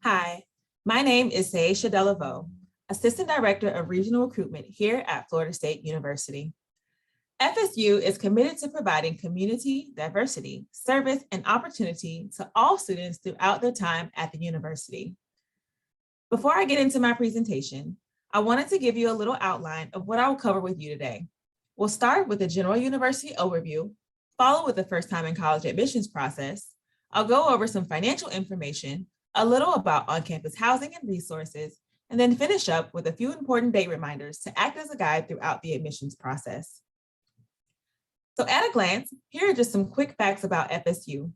Hi, my name is Saisha Delavo, Assistant Director of Regional Recruitment here at Florida State University. FSU is committed to providing community, diversity, service, and opportunity to all students throughout their time at the university. Before I get into my presentation, I wanted to give you a little outline of what I will cover with you today. We'll start with a general university overview, follow with the first time in college admissions process. I'll go over some financial information, a little about on-campus housing and resources, and then finish up with a few important date reminders to act as a guide throughout the admissions process. So at a glance, here are just some quick facts about FSU.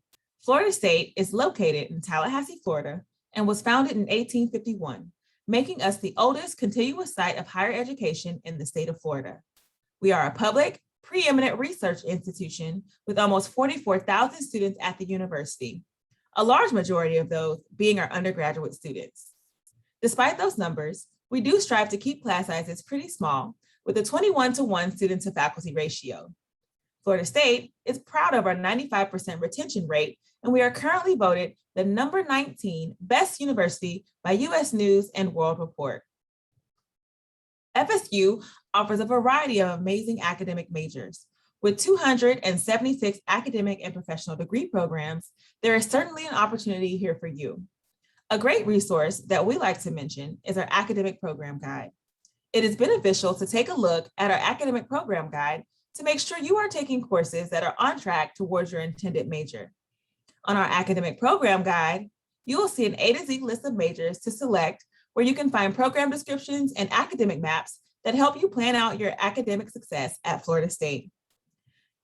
Florida State is located in Tallahassee, Florida, and was founded in 1851, making us the oldest contiguous site of higher education in the state of Florida. We are a public, preeminent research institution with almost 44,000 students at the university, a large majority of those being our undergraduate students. Despite those numbers, we do strive to keep class sizes pretty small with a 21-to-1 student to faculty ratio. Florida State is proud of our 95% retention rate, and we are currently voted the number 19 best university by US News and World Report. FSU offers a variety of amazing academic majors. With 276 academic and professional degree programs, there is certainly an opportunity here for you. A great resource that we like to mention is our academic program guide. It is beneficial to take a look at our academic program guide to make sure you are taking courses that are on track towards your intended major. On our academic program guide, you will see an A to Z list of majors to select where you can find program descriptions and academic maps that help you plan out your academic success at Florida State.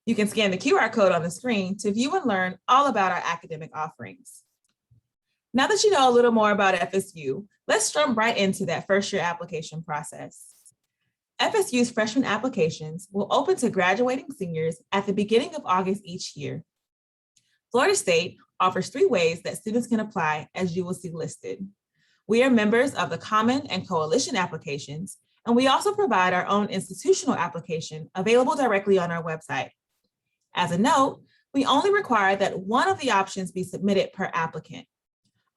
You can scan the QR code on the screen to view and learn all about our academic offerings. Now that you know a little more about FSU, let's jump right into that first year application process. FSU's freshman applications will open to graduating seniors at the beginning of August each year. Florida State offers 3 ways that students can apply, as you will see listed. We are members of the Common and Coalition applications, and we also provide our own institutional application available directly on our website. As a note, we only require that one of the options be submitted per applicant.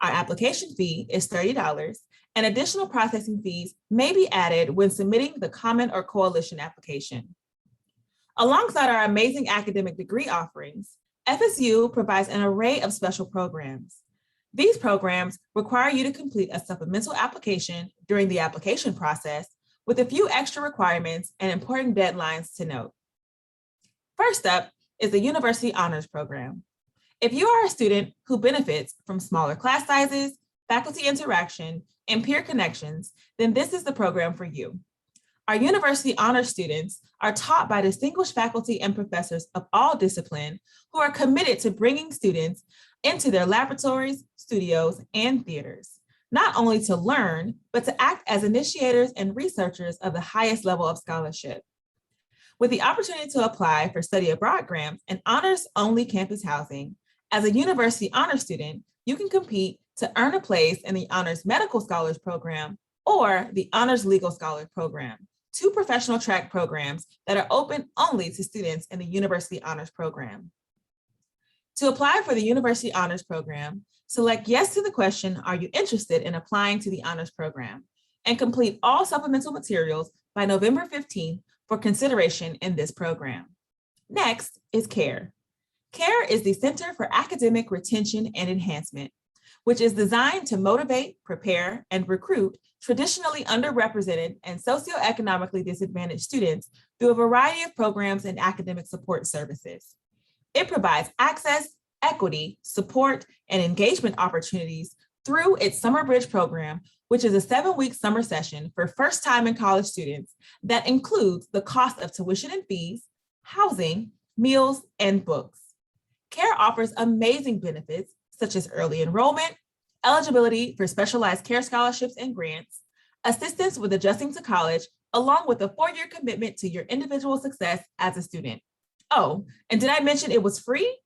Our application fee is $30, and additional processing fees may be added when submitting the Common or Coalition application. Alongside our amazing academic degree offerings, FSU provides an array of special programs. These programs require you to complete a supplemental application during the application process with a few extra requirements and important deadlines to note. First up is the University Honors Program. If you are a student who benefits from smaller class sizes, faculty interaction, and peer connections, then this is the program for you. Our University Honors students are taught by distinguished faculty and professors of all disciplines who are committed to bringing students into their laboratories, studios, and theaters, not only to learn, but to act as initiators and researchers of the highest level of scholarship. With the opportunity to apply for study abroad grants and honors-only campus housing, as a University Honors student, you can compete to earn a place in the Honors Medical Scholars Program or the Honors Legal Scholars Program, 2 professional track programs that are open only to students in the University Honors Program. To apply for the University Honors Program, select yes to the question, are you interested in applying to the Honors Program? And complete all supplemental materials by November 15th for consideration in this program. Next is CARE. CARE is the Center for Academic Retention and Enhancement, which is designed to motivate, prepare, and recruit traditionally underrepresented and socioeconomically disadvantaged students through a variety of programs and academic support services. It provides access, equity, support, and engagement opportunities through its Summer Bridge program, which is a 7-week summer session for first-time in college students that includes the cost of tuition and fees, housing, meals, and books. CARE offers amazing benefits such as early enrollment, eligibility for specialized care scholarships and grants, assistance with adjusting to college, along with a 4-year commitment to your individual success as a student. Oh, and did I mention it was free?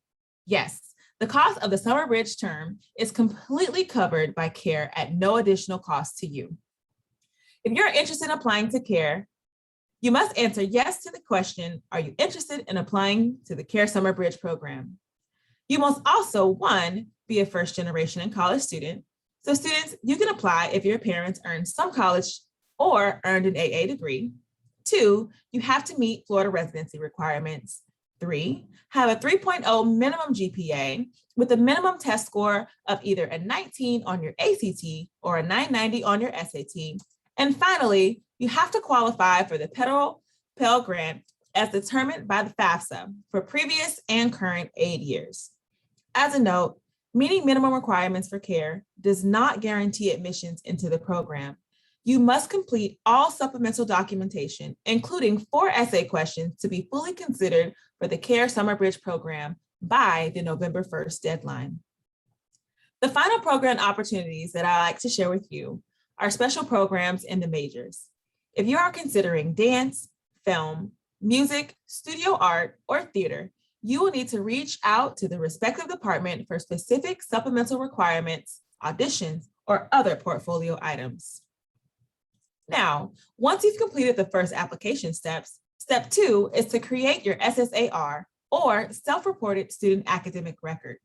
Yes. The cost of the Summer Bridge term is completely covered by CARE at no additional cost to you. If you're interested in applying to CARE, you must answer yes to the question, are you interested in applying to the CARE Summer Bridge program? You must also, 1, be a first generation and college student, So students, you can apply if your parents earned some college or earned an AA degree. 2, you have to meet Florida residency requirements. 3, have a 3.0 minimum GPA with a minimum test score of either a 19 on your ACT or a 990 on your SAT. And finally, you have to qualify for the federal Pell Grant as determined by the FAFSA for previous and current aid years. As a note, meeting minimum requirements for CARE does not guarantee admissions into the program. You must complete all supplemental documentation, including 4 essay questions, to be fully considered for the CARE Summer Bridge program by the November 1st deadline. The final program opportunities that I like to share with you are special programs in the majors. If you are considering dance, film, music, studio art, or theater, you will need to reach out to the respective department for specific supplemental requirements, auditions, or other portfolio items. Now, once you've completed the first application steps, step 2 is to create your SSAR, or self-reported student academic record.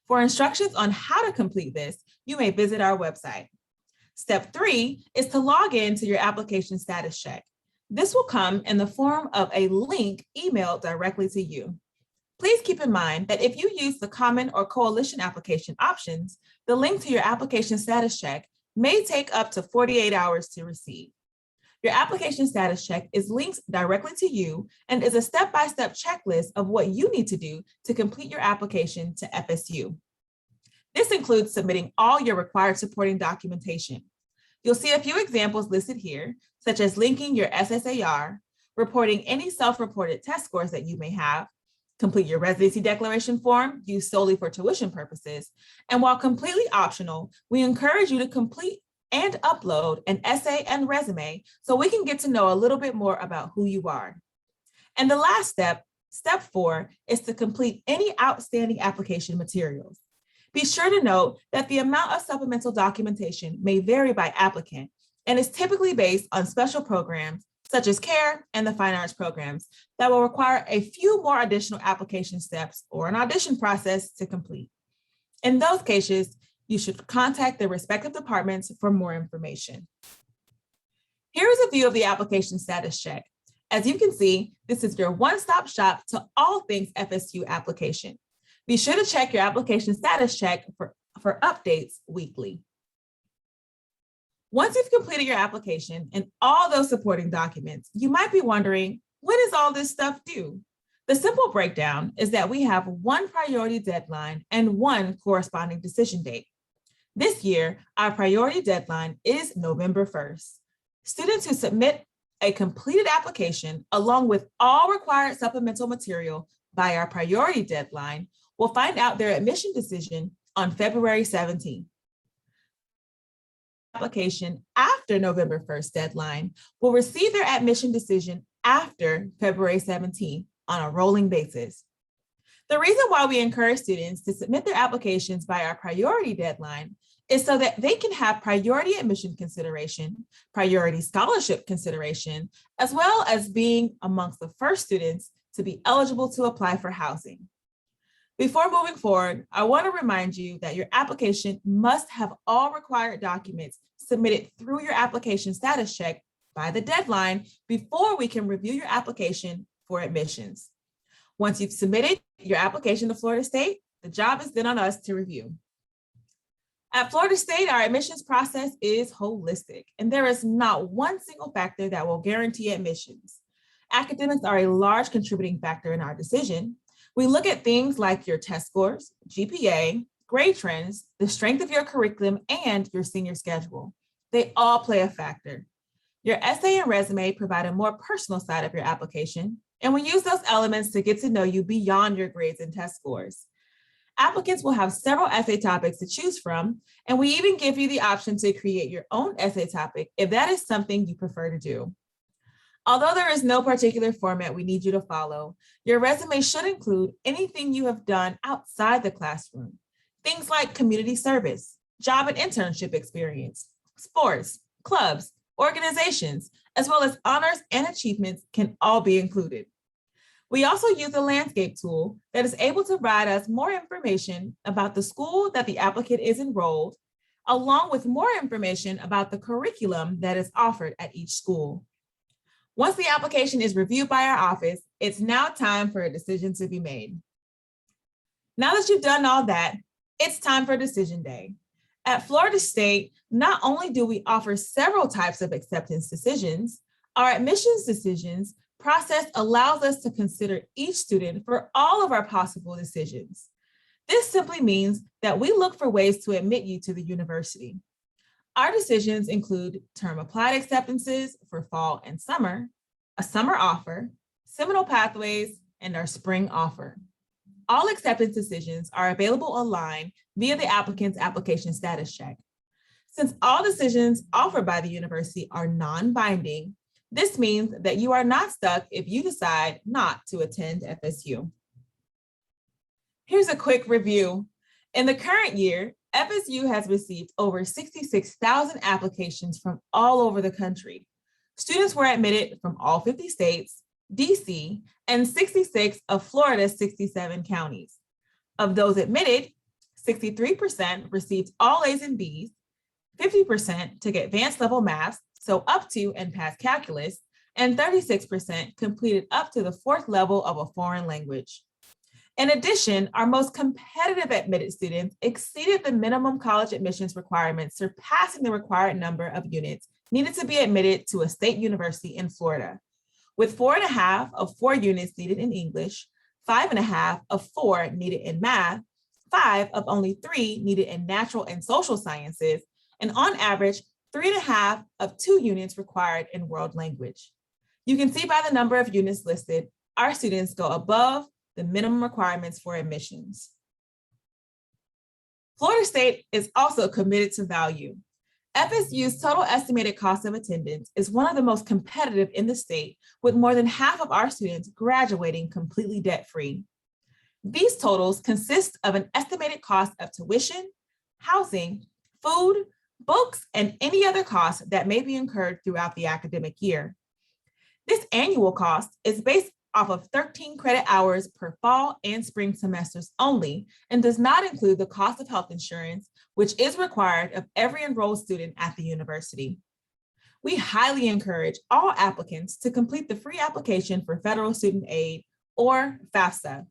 For instructions on how to complete this, you may visit our website. Step 3 is to log in to your application status check. This will come in the form of a link emailed directly to you. Please keep in mind that if you use the common or coalition application options, the link to your application status check may take up to 48 hours to receive. Your application status check is linked directly to you and is a step-by-step checklist of what you need to do to complete your application to FSU. This includes submitting all your required supporting documentation. You'll see a few examples listed here, such as linking your SSAR, reporting any self-reported test scores that you may have, complete your residency declaration form used solely for tuition purposes, and while completely optional, we encourage you to complete and upload an essay and resume so we can get to know a little bit more about who you are. And the last step, step 4, is to complete any outstanding application materials. Be sure to note that the amount of supplemental documentation may vary by applicant and is typically based on special programs such as CARE and the Fine Arts programs that will require a few more additional application steps or an audition process to complete. In those cases, you should contact the respective departments for more information. Here is a view of the application status check. As you can see, this is your one-stop shop to all things FSU application. Be sure to check your application status check for updates weekly. Once you've completed your application and all those supporting documents, you might be wondering, when does all this stuff due? The simple breakdown is that we have one priority deadline and one corresponding decision date. This year, our priority deadline is November 1st. Students who submit a completed application along with all required supplemental material by our priority deadline will find out their admission decision on February 17th. Application after November 1st deadline will receive their admission decision after February 17th on a rolling basis. The reason why we encourage students to submit their applications by our priority deadline is so that they can have priority admission consideration, priority scholarship consideration, as well as being amongst the first students to be eligible to apply for housing. Before moving forward, I want to remind you that your application must have all required documents submitted through your application status check by the deadline before we can review your application for admissions. Once you've submitted your application to Florida State, the job is then on us to review. At Florida State, our admissions process is holistic, and there is not one single factor that will guarantee admissions. Academics are a large contributing factor in our decision. We look at things like your test scores, GPA, grade trends, the strength of your curriculum, and your senior schedule. They all play a factor. Your essay and resume provide a more personal side of your application, and we use those elements to get to know you beyond your grades and test scores. Applicants will have several essay topics to choose from, and we even give you the option to create your own essay topic if that is something you prefer to do. Although there is no particular format we need you to follow, your resume should include anything you have done outside the classroom. Things like community service, job and internship experience, sports, clubs, organizations, as well as honors and achievements can all be included. We also use a landscape tool that is able to provide us more information about the school that the applicant is enrolled, along with more information about the curriculum that is offered at each school. Once the application is reviewed by our office, it's now time for a decision to be made. Now that you've done all that, it's time for decision day. At Florida State, not only do we offer several types of acceptance decisions, our admissions decisions process allows us to consider each student for all of our possible decisions. This simply means that we look for ways to admit you to the university. Our decisions include term applied acceptances for fall and summer, a summer offer, seminal pathways, and our spring offer. All acceptance decisions are available online via the applicant's application status check. Since all decisions offered by the university are non-binding, this means that you are not stuck if you decide not to attend FSU. Here's a quick review. In the current year, FSU has received over 66,000 applications from all over the country. Students were admitted from all 50 states, DC, and 66 of Florida's 67 counties. Of those admitted, 63% received all A's and B's, 50% took advanced level math, so up to and past calculus, and 36% completed up to the 4th level of a foreign language. In addition, our most competitive admitted students exceeded the minimum college admissions requirements, surpassing the required number of units needed to be admitted to a state university in Florida, with 4.5 of 4 units needed in English, 5.5 of 4 needed in math, 5 of only 3 needed in natural and social sciences, and on average, 3.5 of 2 units required in world language. You can see by the number of units listed, our students go above the minimum requirements for admissions. Florida State is also committed to value. FSU's total estimated cost of attendance is one of the most competitive in the state, with more than half of our students graduating completely debt-free. These totals consist of an estimated cost of tuition, housing, food, books, and any other costs that may be incurred throughout the academic year. This annual cost is based off of 13 credit hours per fall and spring semesters only, and does not include the cost of health insurance, which is required of every enrolled student at the university. We highly encourage all applicants to complete the free application for federal student aid, or FAFSA.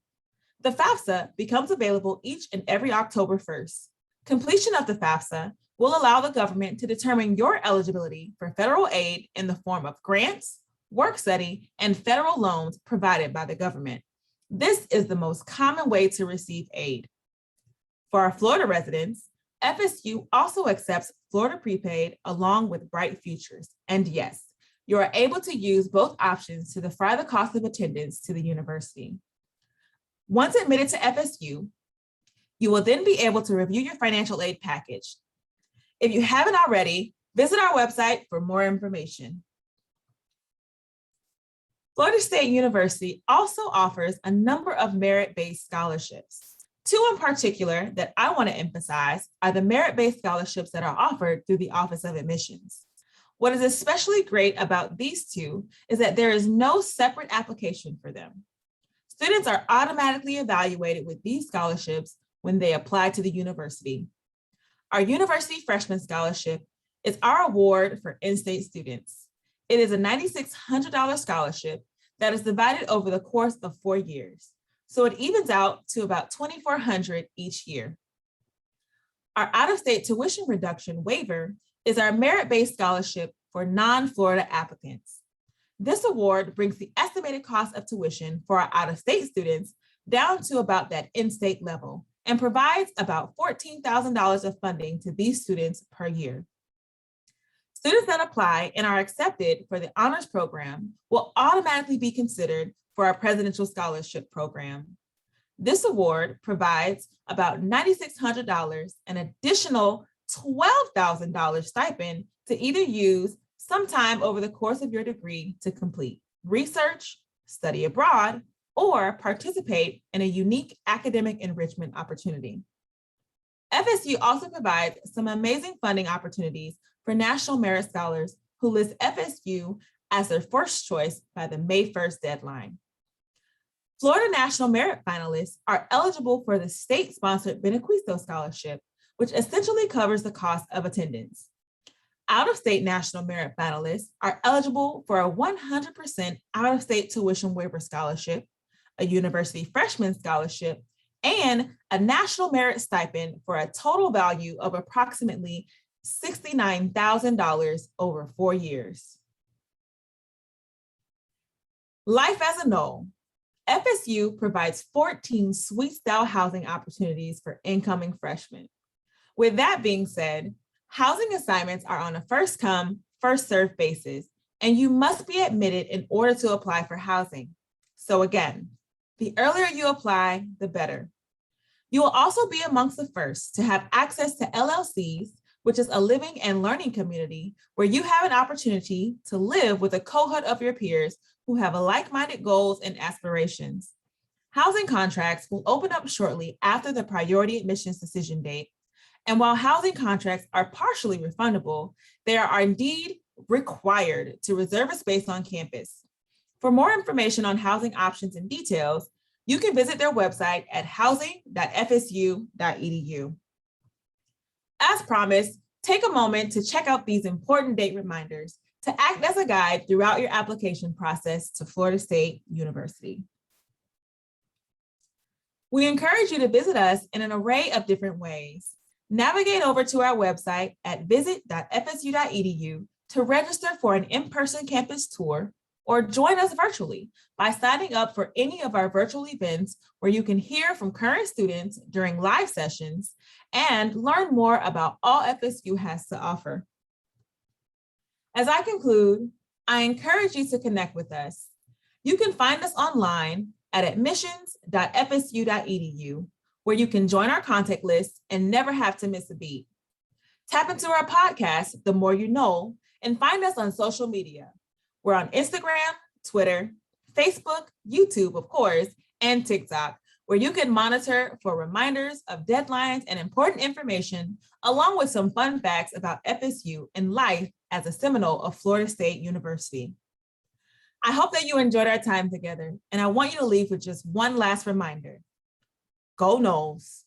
The FAFSA becomes available each and every October 1st. Completion of the FAFSA will allow the government to determine your eligibility for federal aid in the form of grants, work study, and federal loans provided by the government. This is the most common way to receive aid. For our Florida residents, FSU also accepts Florida Prepaid along with Bright Futures. And yes, you are able to use both options to defray the cost of attendance to the university. Once admitted to FSU, you will then be able to review your financial aid package. If you haven't already, visit our website for more information. Florida State University also offers a number of merit-based scholarships. 2 in particular that I want to emphasize are the merit-based scholarships that are offered through the Office of Admissions. What is especially great about these 2 is that there is no separate application for them. Students are automatically evaluated with these scholarships when they apply to the university. Our University Freshman Scholarship is our award for in-state students. It is a $9,600 scholarship that is divided over the course of 4 years, so it evens out to about $2,400 each year. Our out-of-state tuition reduction waiver is our merit-based scholarship for non-Florida applicants. This award brings the estimated cost of tuition for our out-of-state students down to about that in-state level and provides about $14,000 of funding to these students per year. Students that apply and are accepted for the honors program will automatically be considered for our presidential scholarship program. This award provides about $9,600, an additional $12,000 stipend to either use sometime over the course of your degree to complete research, study abroad, or participate in a unique academic enrichment opportunity. FSU also provides some amazing funding opportunities for National Merit Scholars who list FSU as their first choice by the May 1st deadline. Florida National Merit finalists are eligible for the state-sponsored Benequisto Scholarship, which essentially covers the cost of attendance. Out-of-state national merit finalists are eligible for a 100% out-of-state tuition waiver scholarship, a university freshman scholarship, and a national merit stipend for a total value of approximately $69,000 over 4 years. Life as a Knoll. FSU provides 14 suite-style housing opportunities for incoming freshmen. With that being said, housing assignments are on a first-come, first-served basis, and you must be admitted in order to apply for housing. So again, the earlier you apply, the better. You will also be amongst the first to have access to LLCs, which is a living and learning community where you have an opportunity to live with a cohort of your peers who have like-minded goals and aspirations. Housing contracts will open up shortly after the priority admissions decision date. And while housing contracts are partially refundable, they are indeed required to reserve a space on campus. For more information on housing options and details, you can visit their website at housing.fsu.edu. As promised, take a moment to check out these important date reminders to act as a guide throughout your application process to Florida State University. We encourage you to visit us in an array of different ways. Navigate over to our website at visit.fsu.edu to register for an in-person campus tour, or join us virtually by signing up for any of our virtual events where you can hear from current students during live sessions and learn more about all FSU has to offer. As I conclude, I encourage you to connect with us. You can find us online at admissions.fsu.edu, where you can join our contact list and never have to miss a beat. Tap into our podcast, The More You Know, and find us on social media. We're on Instagram, Twitter, Facebook, YouTube, of course, and TikTok, where you can monitor for reminders of deadlines and important information, along with some fun facts about FSU and life as a Seminole of Florida State University. I hope that you enjoyed our time together, and I want you to leave with just one last reminder. Go Noles.